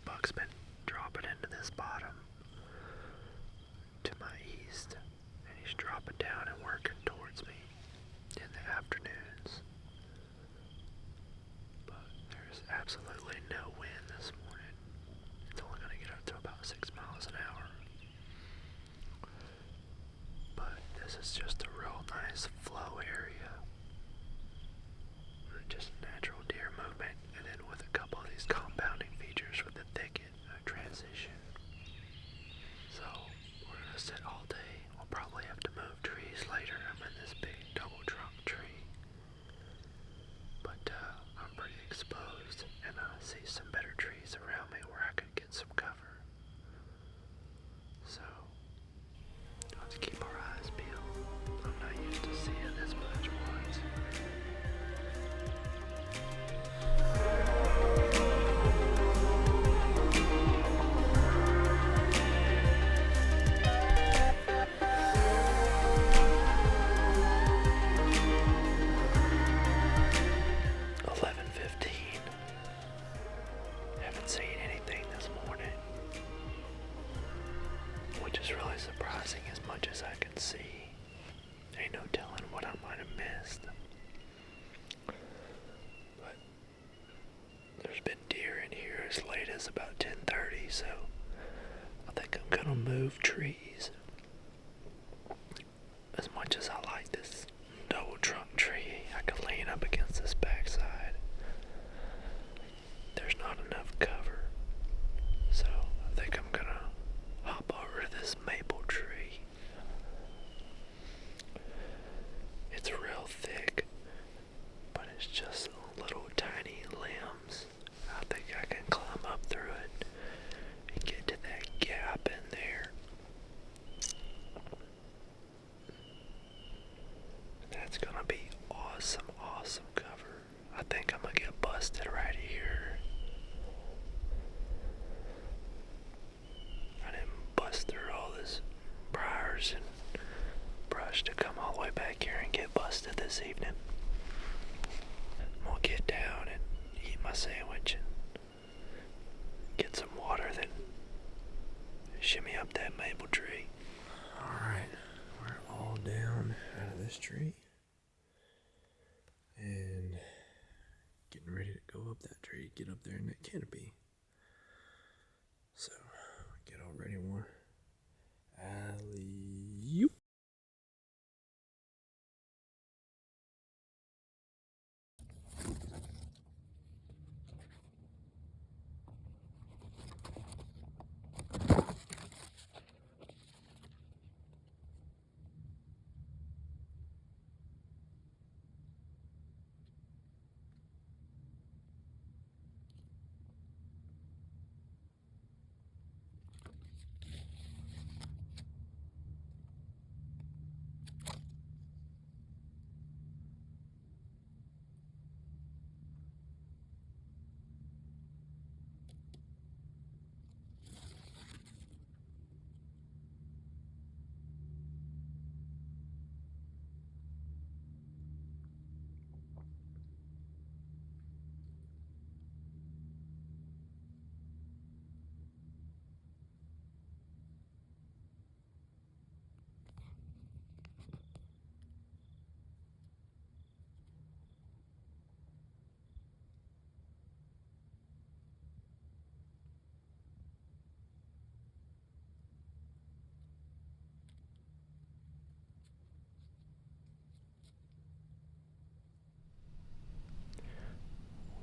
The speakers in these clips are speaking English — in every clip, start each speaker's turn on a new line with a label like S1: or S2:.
S1: buck's been dropping into this bottom to my east, and he's dropping down and working towards me in the afternoons. But there's absolutely no wind this morning. It's only going to get up to about 6 miles an hour. But this is just a real nice flow area. Just natural deer movement, and then with a couple of these compounding features with the thicket transition. So we're going to sit all day. We'll probably have to move trees later. I'm in this big double trunk tree. But I'm pretty exposed, and I see some better trees around me where I could get some cover. So let's keep our eyes peeled. I'm not used to seeing this much once. 11:15. Haven't seen anything this morning, which is really surprising as much as I can see. Ain't no telling what I might have missed. But there's been deer in here as late as about 10:30, so I think I'm gonna move trees. As much as I like this double trunk tree, I can lean up against this backside. There's not enough cover, so I think I'm gonna hop over to this maple tree. It's real thick, but it's just little tiny limbs. I think I can climb up through it and get to that gap in there. That's gonna be awesome cover. I think I'm gonna get busted right here. I didn't bust through all this briars and brush to come all the way back here and get busted this evening. I'm gonna get down and eat my sandwich and get some water, then shimmy up that maple tree. Alright, we're all down out of this tree and getting ready to go up that tree, get up there in that canopy. So, get all ready more. Alley-oop.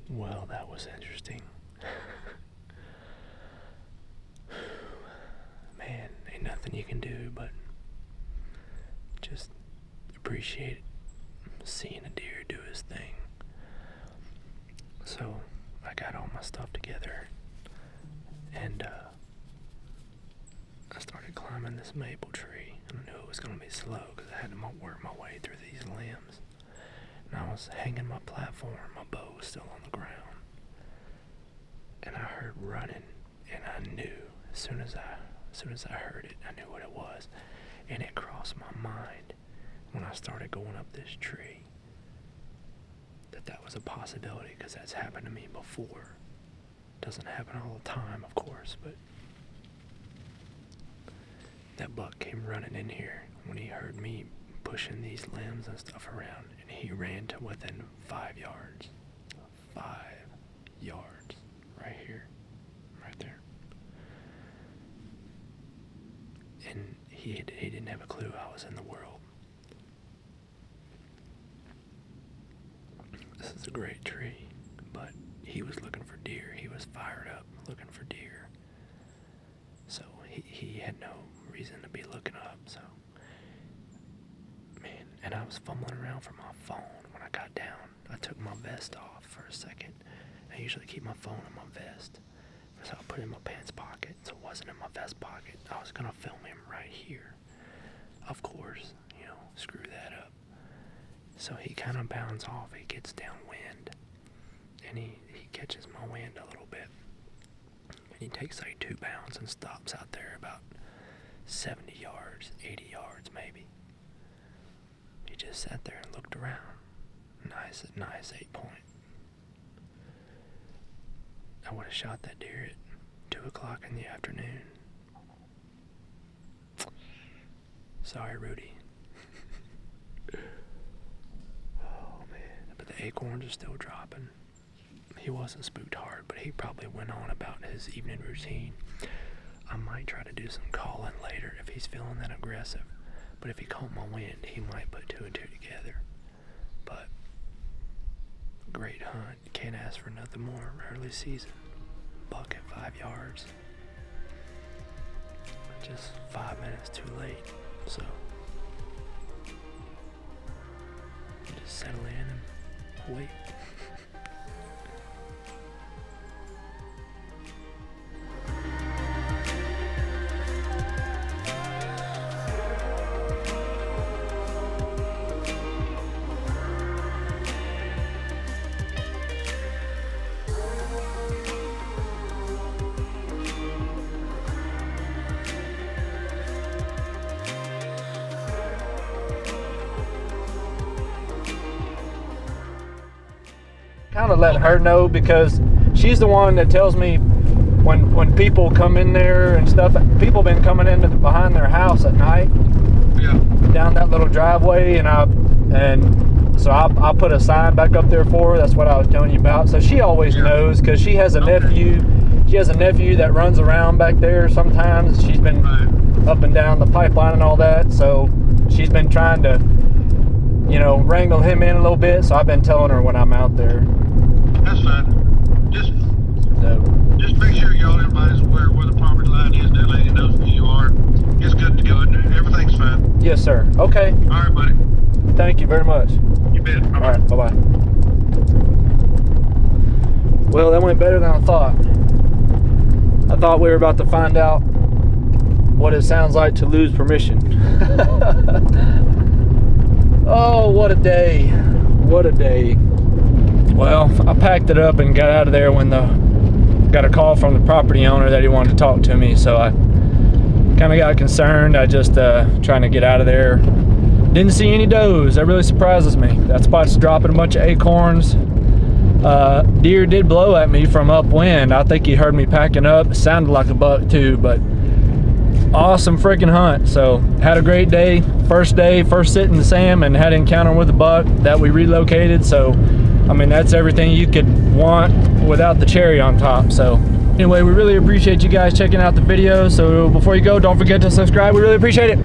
S1: Well, that was interesting. Man, ain't nothing you can do but just appreciate seeing a deer do his thing. So, I got all my stuff together and I started climbing this maple tree. And I knew it was going to be slow because I had to work my way through these limbs. And I was hanging my platform, my bow was still on the ground. And I heard running, and I knew as soon as I heard it, I knew what it was. And it crossed my mind when I started going up this tree that was a possibility, because that's happened to me before. Doesn't happen all the time, of course, but that buck came running in here when he heard me pushing these limbs and stuff around, and he ran to within 5 yards. 5 yards. Right here. Right there. And he didn't have a clue I was in the world. This is a great tree, but he was looking for deer. He was fired up looking for deer. So he had no reason to be looking up, so man, and I was fumbling around for my phone when I got down. I took my vest off for a second. I usually keep my phone in my vest, so I put it in my pants pocket, so it wasn't in my vest pocket. I was gonna film him right here. Of course, screw that up. So he kind of bounds off, he gets downwind, and he catches my wind a little bit. And he takes like 2 bounds and stops out there about 70 yards, 80 yards maybe. He just sat there and looked around. Nice 8 point. I would have shot that deer at 2 o'clock in the afternoon. Sorry, Rudy. Oh man, but the acorns are still dropping. He wasn't spooked hard, but he probably went on about his evening routine. I might try to do some calling later if he's feeling that aggressive. But if he caught my wind, he might put 2 and 2 together. But great hunt. Can't ask for nothing more. Early season. Buck at 5 yards. Just 5 minutes too late. So just settle in and wait.
S2: Kind of let her know, because she's the one that tells me when people come in there and stuff. People been coming in behind their house at night, down that little driveway, and so I put a sign back up there for her. That's what I was telling you about. So she always knows, because she has a nephew. She has a nephew that runs around back there sometimes. She's been up and down the pipeline and all that, so she's been trying to wrangle him in a little bit. So I've been telling her when I'm out there.
S3: That's fine. Just make sure everybody's aware where the property line is. That lady knows who you are. It's good to go. Everything's fine.
S2: Yes, sir. Okay.
S3: All right, buddy.
S2: Thank you very much.
S3: You bet.
S2: All right. Bye-bye. Well, that went better than I thought. I thought we were about to find out what it sounds like to lose permission. Oh, what a day. What a day. Well, I packed it up and got out of there when got a call from the property owner that he wanted to talk to me, so I kind of got concerned. I just trying to get out of there. Didn't see any does. That really surprises me. That spot's dropping a bunch of acorns. Deer did blow at me from upwind. I think he heard me packing up. It sounded like a buck too, but awesome freaking hunt. So had a great day. First sit in the SAM, and had an encounter with a buck that we relocated. So I mean, that's everything you could want without the cherry on top. So anyway, we really appreciate you guys checking out the video. So before you go, don't forget to subscribe. We really appreciate it.